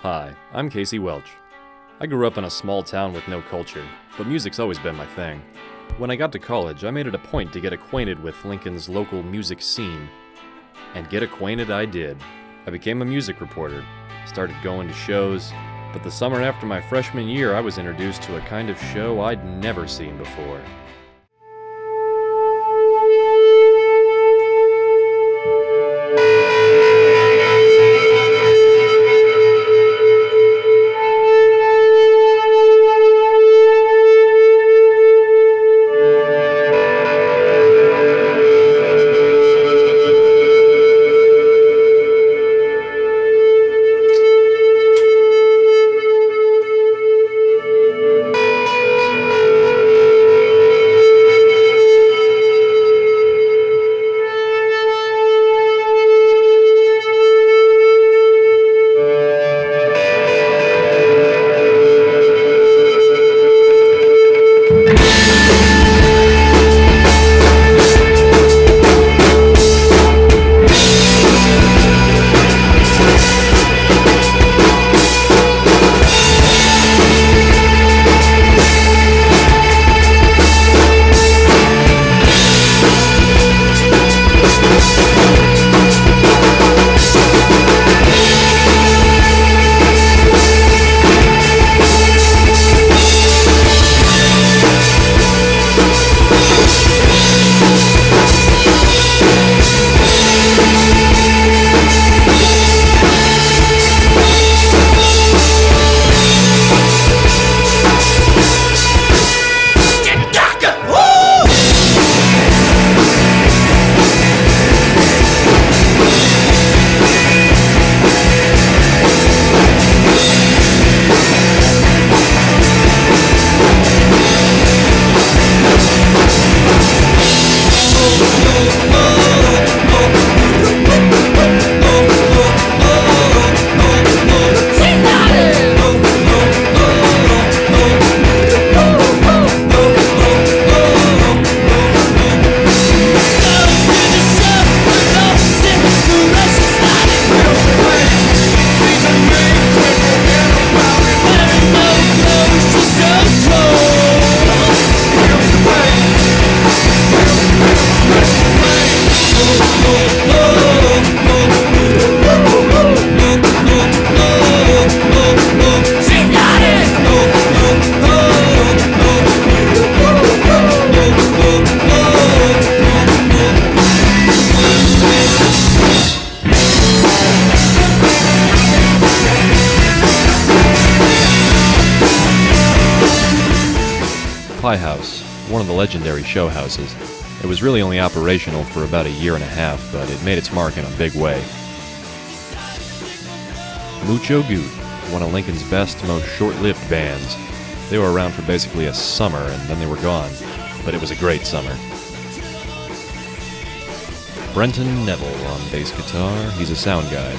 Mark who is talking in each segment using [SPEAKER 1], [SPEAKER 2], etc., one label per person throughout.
[SPEAKER 1] Hi, I'm Casey Welsch. I grew up in a small town with no culture, but music's always been my thing. When I got to college, I made it a point to get acquainted with Lincoln's local music scene. And get acquainted I did. I became a music reporter, started going to shows, but the summer after my freshman year I was introduced to a kind of show I'd never seen before. Pie House, one of the legendary show houses. It was really only operational for about a year and a half, but it made its mark in a big way. Mucho Güt, one of Lincoln's best, most short-lived bands. They were around for basically a summer, and then they were gone. But it was a great summer. Brenton Neville on bass guitar, he's a sound guy.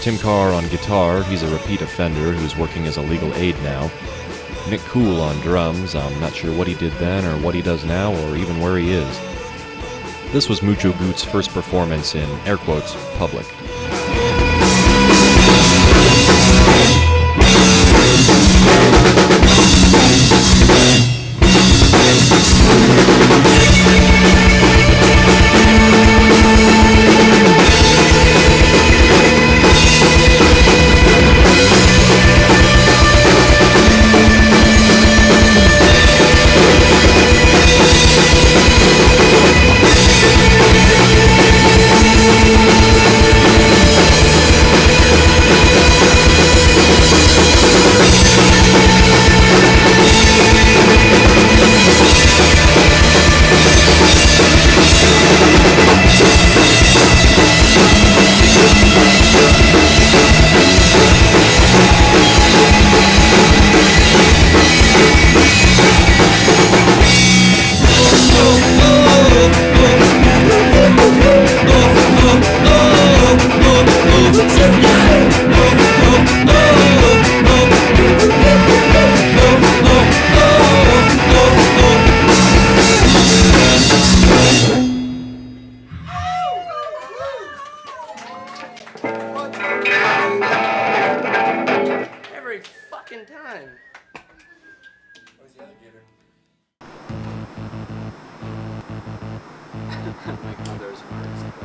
[SPEAKER 1] Tim Carr on guitar, he's a repeat offender who's working as a legal aid now. Nick Cool on drums, I'm not sure what he did then or what he does now or even where he is. This was Mucho Güt's first performance in, air quotes, public.
[SPEAKER 2] fucking time.
[SPEAKER 3] Where's the alligator?
[SPEAKER 4] Like others where it's like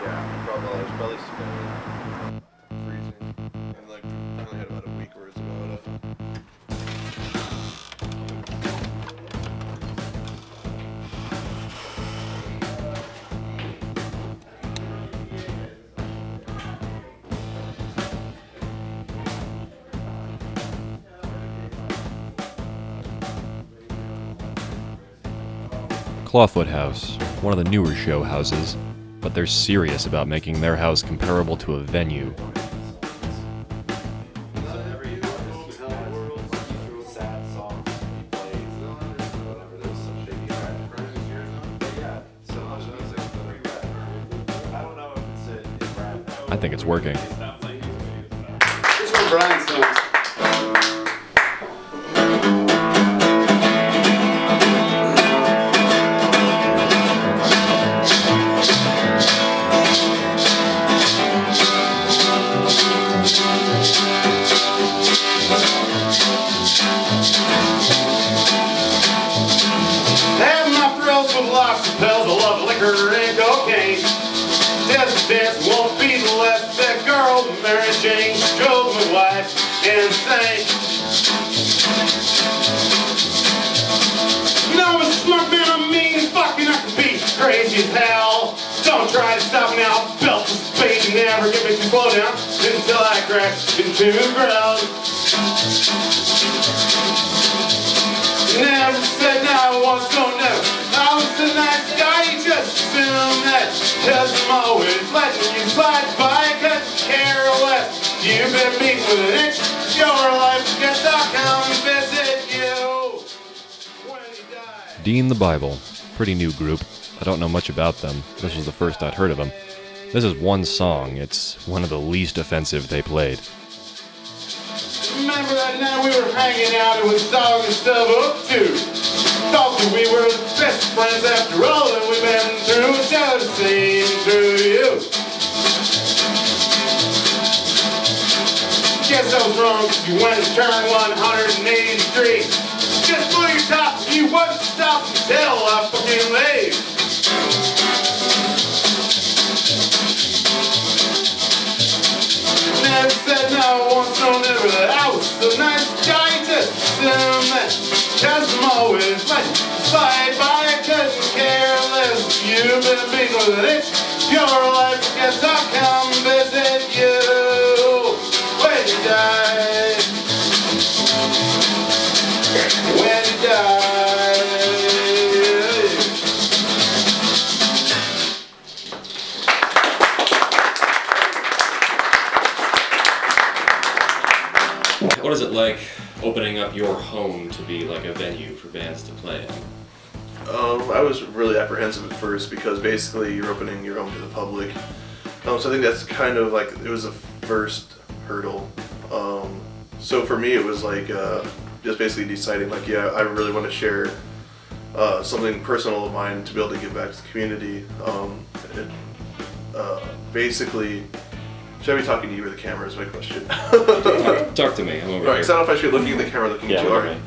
[SPEAKER 3] Yeah, probably freezing. And like finally had about a week where it's about
[SPEAKER 1] Clawfoot House, one of the newer show houses, but they're serious about making their house comparable to a venue. I think it's working.
[SPEAKER 3] this one Brian sings.
[SPEAKER 5] Have my thrills with locks and bells. I love liquor and cocaine. Dance won't be the last. That girl, Mary Jane, drove my wife insane. No, I'm a smart man, I'm mean, fucking I can be crazy as hell. Don't try to stop me now, belt the spade and never get me to slow down until I crash into the ground. Never said no, once don't never. I was a nice guy, you just assume that. Cause I'm always letting you slide by, cause you care less. You've been beat with an inch, your life, guess I'll come visit you when you die.
[SPEAKER 1] Dean the Bible, pretty new group. I don't know much about them. This was the first I'd heard of them. This is one song. It's one of the least offensive they played.
[SPEAKER 5] Remember that night we were hanging out, it was dog and stuff up too. Thought that we were the best friends after all that we've been through. Just seeing through you. Guess I was wrong, cause you went and turned 180 degrees. Just blew your top, you wouldn't stop until I fucking leave. Never said no, once no never, that I was a nice guy, just assume that. Cause I'm always like slide by, couldn't care less. You've been beaten with an itch, your life, guess I'll come visit you when you die. When you die.
[SPEAKER 1] What is it like opening up your home to be like a venue for bands to play in?
[SPEAKER 3] I was really apprehensive at first because basically you're opening your home to the public. So I think that's kind of like, it was the first hurdle. So for me it was like just basically deciding like, yeah, I really want to share something personal of mine to be able to give back to the community. Basically, should I be talking to you or the camera is my question.
[SPEAKER 1] Talk to me, I'm over
[SPEAKER 3] Right,
[SPEAKER 1] here.
[SPEAKER 3] because I don't know if I should be looking at the camera, looking at you.
[SPEAKER 1] Okay.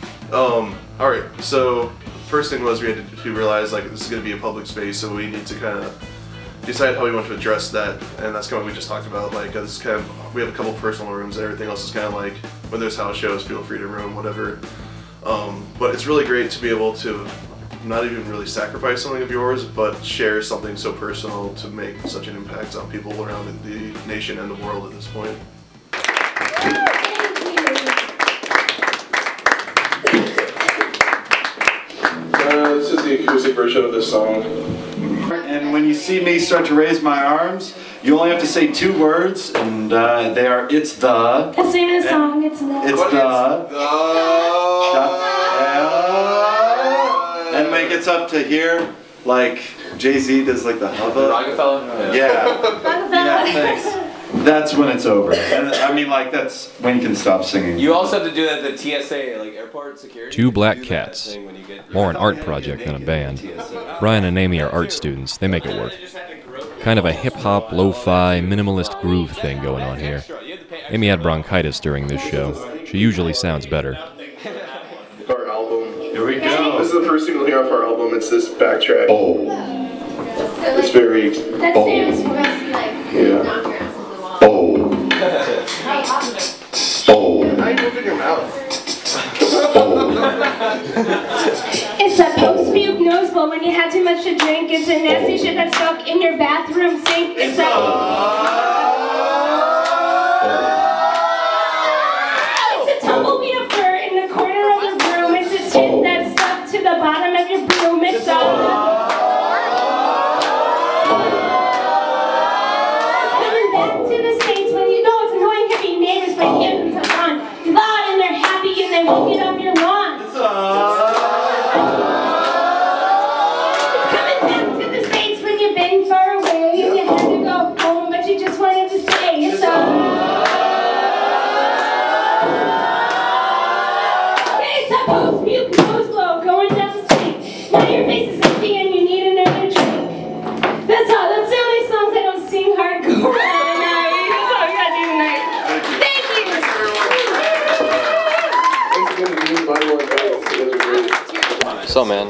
[SPEAKER 3] Alright, so first thing was we had to realize like this is going to be a public space, so we need to kind of decide how we want to address that, and that's kind of what we just talked about. Like this is kind of, we have a couple personal rooms and everything else is kind of like, when there's house shows, feel free to room, whatever. But it's really great to be able to not even really sacrifice something of yours, but share something so personal to make such an impact on people around the nation and the world at this point. This is the acoustic version of this song.
[SPEAKER 6] And when you see me start to raise my arms, you only have to say two words, and they are, it's the.
[SPEAKER 7] Let's sing a song, it's the.
[SPEAKER 6] It's and when it gets up to here, like Jay-Z does like the hubba.
[SPEAKER 4] Rockefeller?
[SPEAKER 6] Yeah. Yeah, thanks. That's when it's over. And I mean, like, that's when you can stop singing.
[SPEAKER 4] You also have to do that at the TSA, like airport security.
[SPEAKER 1] Two black cats. More an art project than a band. Brian and Amy are art students. They make it work.
[SPEAKER 4] They just had to grow
[SPEAKER 1] Kind of a hip-hop, lo-fi, minimalist groove thing going on here. Amy had bronchitis during this show. She usually sounds better.
[SPEAKER 3] Our album.
[SPEAKER 6] Here we go.
[SPEAKER 3] This is the first single here off our album. It's this backtrack.
[SPEAKER 6] Oh.
[SPEAKER 3] It's very.
[SPEAKER 2] That stands for us, like,
[SPEAKER 3] Yeah.
[SPEAKER 2] knock your ass into the wall.
[SPEAKER 6] Oh. Oh.
[SPEAKER 3] How are you moving your mouth?
[SPEAKER 2] It's a post-puke nose blow when you had too much to drink. It's a nasty shit that's stuck in your bathroom sink. It's a tumbleweed of fur in the corner of the room. It's a shit that's stuck to the bottom of your broom. It's coming back to the States when you know it's annoying heavy neighbors, but give them some fun. You're loud and they're happy and they won't get off your lawn. It's coming back to the States when you've been far away and you had to go home, but you just wanted to stay. It's a post-puke nose blow going down the street. Now your face is empty and you need another drink. That's all. That's the only songs I don't sing hardcore. That's all we gotta do tonight. Thank you.
[SPEAKER 1] So, man,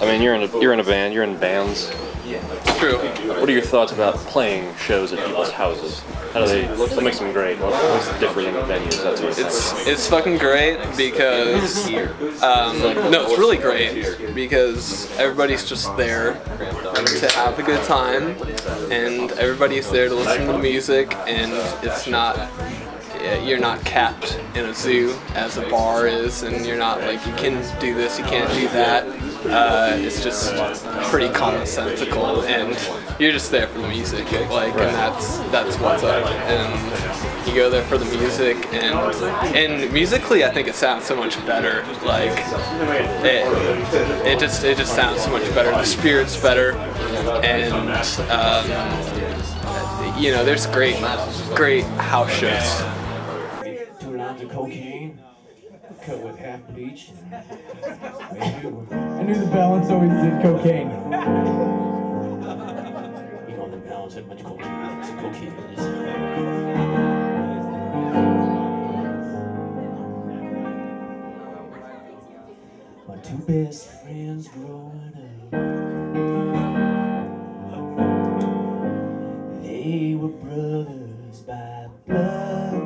[SPEAKER 1] I mean, you're in a band. You're in bands.
[SPEAKER 4] It's true.
[SPEAKER 1] What are your thoughts about playing shows at people's houses? How do they? What makes them great? What's different in the venues? That sort of thing.
[SPEAKER 4] It's fucking great because no, it's really great because everybody's just there to have a good time, and everybody's there to listen to music, and it's not. You're not capped in a zoo as a bar is, and you're not like you can do this, you can't do that. It's just pretty commonsensical, and you're just there for the music, like, and that's what's up. And you go there for the music, and musically, I think it sounds so much better. Like it just sounds so much better. The spirit's better, and you know, there's great house shows.
[SPEAKER 7] 2 lines of cocaine, cut with half bleach. I knew the balance always did cocaine. You know the balance had much cocaine. It's cocaine in this. My 2 best friends growing up, they were brothers by blood,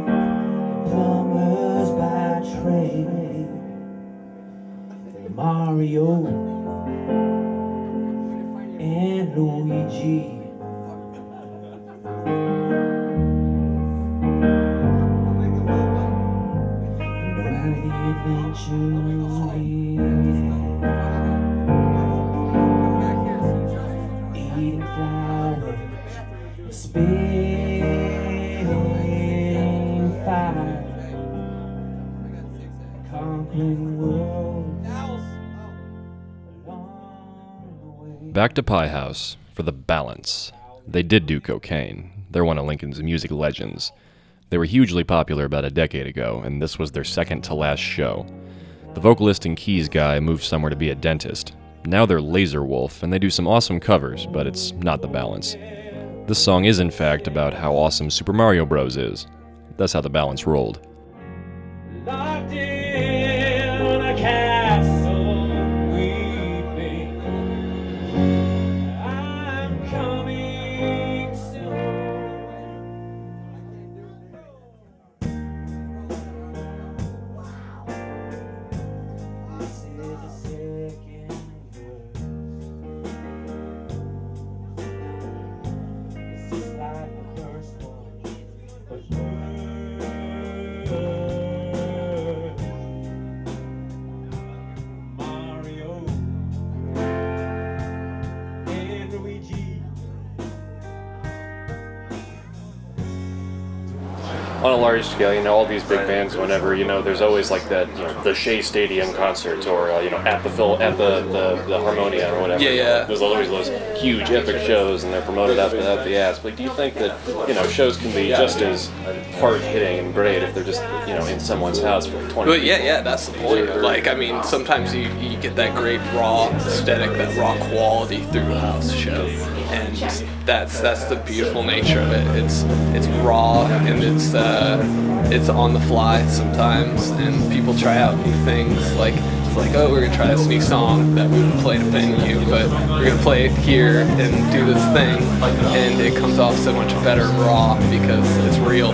[SPEAKER 7] plumbers by trade. Mario and Luigi. Know the adventures we had, eating flowers and spitting fire, conquering worlds.
[SPEAKER 1] Back to Pie House for the balance. They did do cocaine. They're one of Lincoln's music legends. They were hugely popular about a decade ago, and this was their second to last show. The vocalist and keys guy moved somewhere to be a dentist. Now they're Laser Wolf, and they do some awesome covers, but it's not the balance. This song is in fact about how awesome Super Mario Bros. Is. That's how the balance rolled.
[SPEAKER 7] Locked in a castle weeping, I'm coming soon. This is the second verse. It's just like the first one, but Mario and Luigi.
[SPEAKER 1] On a large scale, you know, all these big bands, whenever, you know, there's always like that, you know, the Shea Stadium concerts, or you know, at the Harmonia or whatever.
[SPEAKER 4] Yeah, yeah.
[SPEAKER 1] There's always those huge epic shows, and they're promoted out the ass. But do you think that, you know, shows can be just as hard hitting and great if they're just, you know, in someone's house for 20
[SPEAKER 4] But yeah, that's the point. Like, I mean, sometimes you get that great raw aesthetic, that raw quality through a house show. and that's the beautiful nature of it. It's raw, and it's on the fly sometimes, and people try out new things. Like it's like, oh, we're gonna try this new song that we would play at a venue, but we're gonna play it here and do this thing, and it comes off so much better raw because it's real.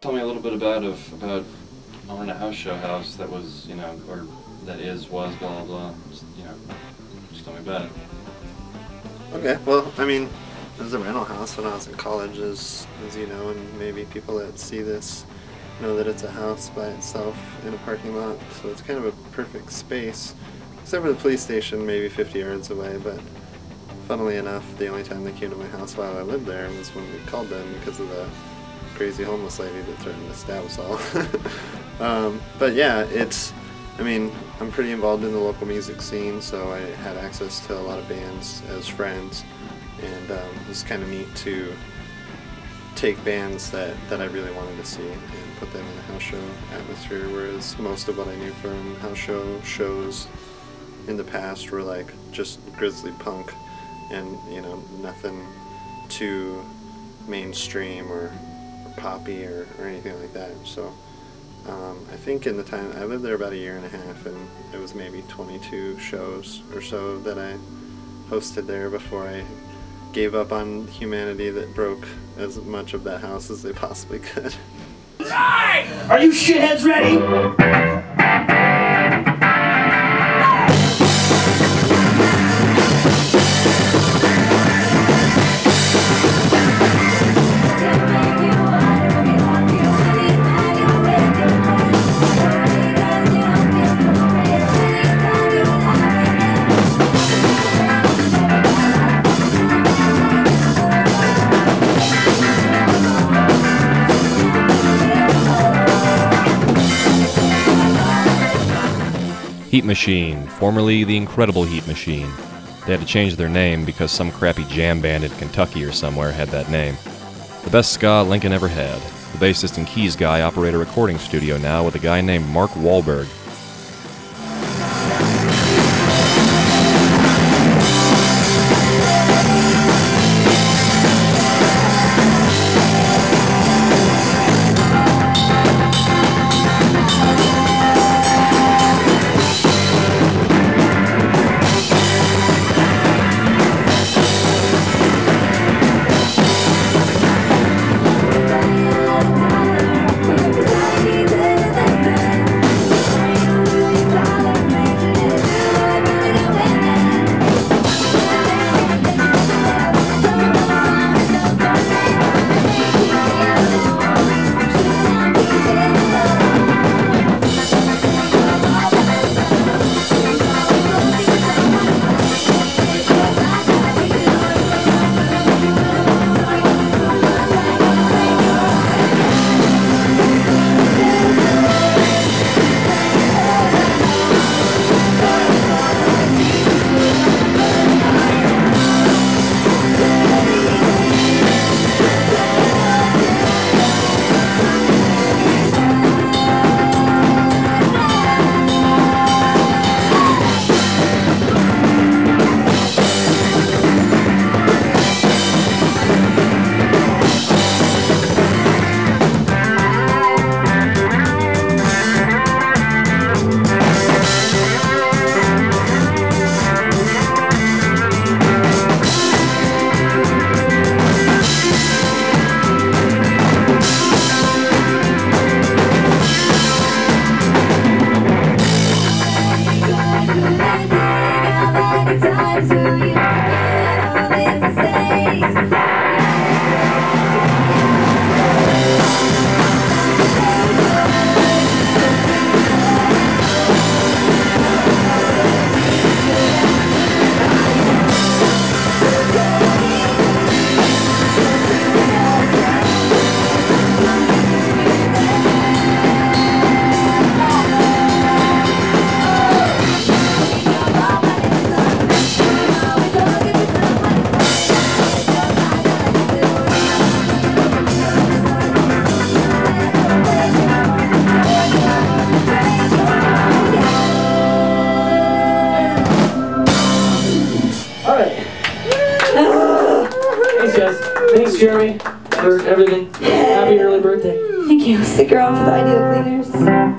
[SPEAKER 1] Tell me a little bit about owning a house show house that was, you know, or that was, blah, blah, blah. Just, you know, just tell me about it.
[SPEAKER 8] Okay, well, I mean, it was a rental house when I was in college, as you know, and maybe people that see this know that it's a house by itself in a parking lot, so it's kind of a perfect space, except for the police station maybe 50 yards away, but funnily enough, the only time they came to my house while I lived there was when we called them because of the crazy homeless lady that threatened to stab us all. But yeah, I mean, I'm pretty involved in the local music scene, so I had access to a lot of bands as friends, and it was kind of neat to take bands that I really wanted to see and put them in a house show atmosphere, whereas most of what I knew from house shows in the past were like just grizzly punk and, you know, nothing too mainstream or poppy or anything like that. So I think in the time, I lived there about 1.5 years, and it was maybe 22 shows or so that I hosted there before I gave up on humanity that broke as much of that house as they possibly could.
[SPEAKER 7] Are you shitheads ready?
[SPEAKER 1] Heat Machine, formerly the Incredible Heat Machine. They had to change their name because some crappy jam band in Kentucky or somewhere had that name. The best ska Lincoln ever had. The bassist and keys guy operate a recording studio now with a guy named Mark Wahlberg.
[SPEAKER 9] Thanks, Jeremy, for everything. Happy early birthday.
[SPEAKER 2] Thank you. Stick around for the ideal cleaners.